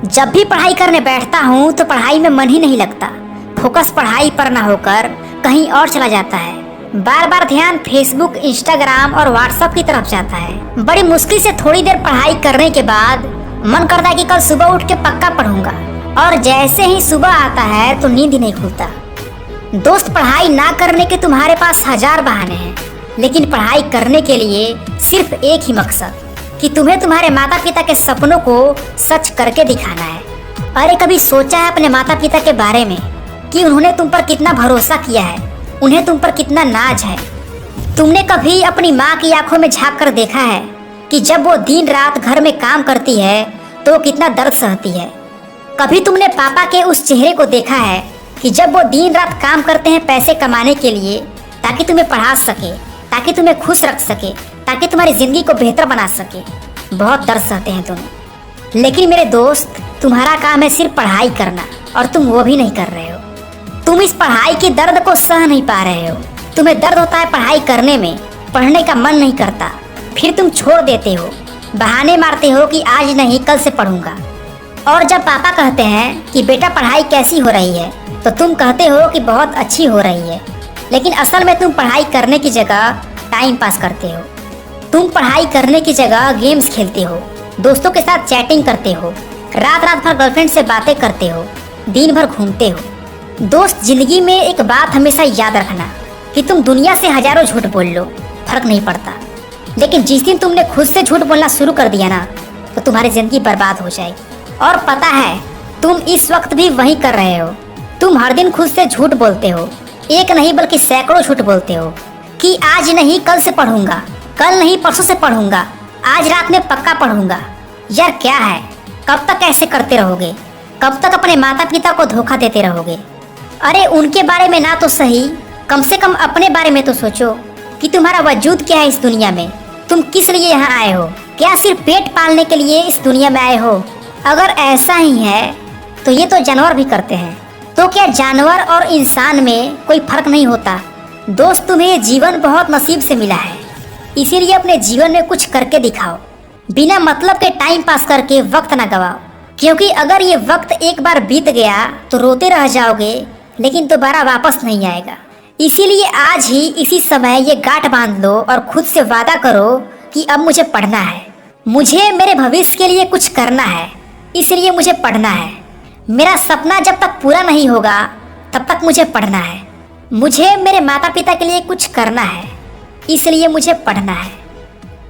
जब भी पढ़ाई करने बैठता हूँ तो पढ़ाई में मन ही नहीं लगता। फोकस पढ़ाई पर ना होकर कहीं और चला जाता है। बार बार ध्यान फेसबुक, इंस्टाग्राम और व्हाट्सएप की तरफ जाता है। बड़ी मुश्किल से थोड़ी देर पढ़ाई करने के बाद मन करता है कि कल सुबह उठ के पक्का पढ़ूंगा, और जैसे ही सुबह आता है तो नींद ही नहीं खुलता। दोस्त, पढ़ाई ना करने के तुम्हारे पास हजार बहाने हैं, लेकिन पढ़ाई करने के लिए सिर्फ एक ही मकसद कि तुम्हें तुम्हारे माता पिता के सपनों को सच करके दिखाना है। अरे कभी सोचा है अपने माता पिता के बारे में कि उन्होंने तुम पर कितना भरोसा किया है, उन्हें तुम पर कितना नाज है? तुमने कभी अपनी माँ की आंखों में झांक कर देखा है कि जब वो दिन रात घर में काम करती है तो वो कितना दर्द सहती है? कभी तुमने पापा के उस चेहरे को देखा है कि जब वो दिन रात काम करते हैं पैसे कमाने के लिए, ताकि तुम्हें पढ़ा सके, ताकि तुम्हें खुश रख सके, ताकि तुम्हारी जिंदगी को बेहतर बना सके? बहुत दर्द सहते हैं तुम। लेकिन मेरे दोस्त, तुम्हारा काम है सिर्फ पढ़ाई करना, और तुम वो भी नहीं कर रहे हो। तुम इस पढ़ाई के दर्द को सह नहीं पा रहे हो। तुम्हें दर्द होता है पढ़ाई करने में, पढ़ने का मन नहीं करता, फिर तुम छोड़ देते हो, बहाने मारते हो कि आज नहीं कल से पढ़ूंगा। और जब पापा कहते हैं कि बेटा पढ़ाई कैसी हो रही है, तो तुम कहते हो कि बहुत अच्छी हो रही है, लेकिन असल में तुम पढ़ाई करने की जगह टाइम पास करते हो। तुम पढ़ाई करने की जगह गेम्स खेलते हो, दोस्तों के साथ चैटिंग करते हो, रात रात भर गर्लफ्रेंड से बातें करते हो, दिन भर घूमते हो। दोस्त, जिंदगी में एक बात हमेशा याद रखना कि तुम दुनिया से हजारों झूठ बोल लो, फर्क नहीं पड़ता, लेकिन जिस दिन तुमने खुद से झूठ बोलना शुरू कर दिया ना, तो तुम्हारी जिंदगी बर्बाद हो जाएगी। और पता है, तुम इस वक्त भी वही कर रहे हो। तुम हर दिन खुद से झूठ बोलते हो, एक नहीं बल्कि सैकड़ों झूठ बोलते हो कि आज नहीं कल से पढ़ूंगा, कल नहीं परसों से पढ़ूंगा, आज रात में पक्का पढ़ूंगा। यार क्या है, कब तक ऐसे करते रहोगे? कब तक अपने माता पिता को धोखा देते रहोगे? अरे उनके बारे में ना तो सही, कम से कम अपने बारे में तो सोचो कि तुम्हारा वजूद क्या है इस दुनिया में। तुम किस लिए यहाँ आए हो? क्या सिर्फ पेट पालने के लिए इस दुनिया में आए हो? अगर ऐसा ही है तो ये तो जानवर भी करते हैं, तो क्या जानवर और इंसान में कोई फर्क नहीं होता? दोस्त, तुम्हें जीवन बहुत नसीब से मिला है, इसीलिए अपने जीवन में कुछ करके दिखाओ। बिना मतलब के टाइम पास करके वक्त ना गवाओ, क्योंकि अगर ये वक्त एक बार बीत गया तो रोते रह जाओगे, लेकिन दोबारा वापस नहीं आएगा। इसीलिए आज ही इसी समय ये गांठ बांध लो और खुद से वादा करो कि अब मुझे पढ़ना है, मुझे मेरे भविष्य के लिए कुछ करना है, इसलिए मुझे पढ़ना है। मेरा सपना जब तक पूरा नहीं होगा तब तक मुझे पढ़ना है। मुझे मेरे माता पिता के लिए कुछ करना है, इसलिए मुझे पढ़ना है।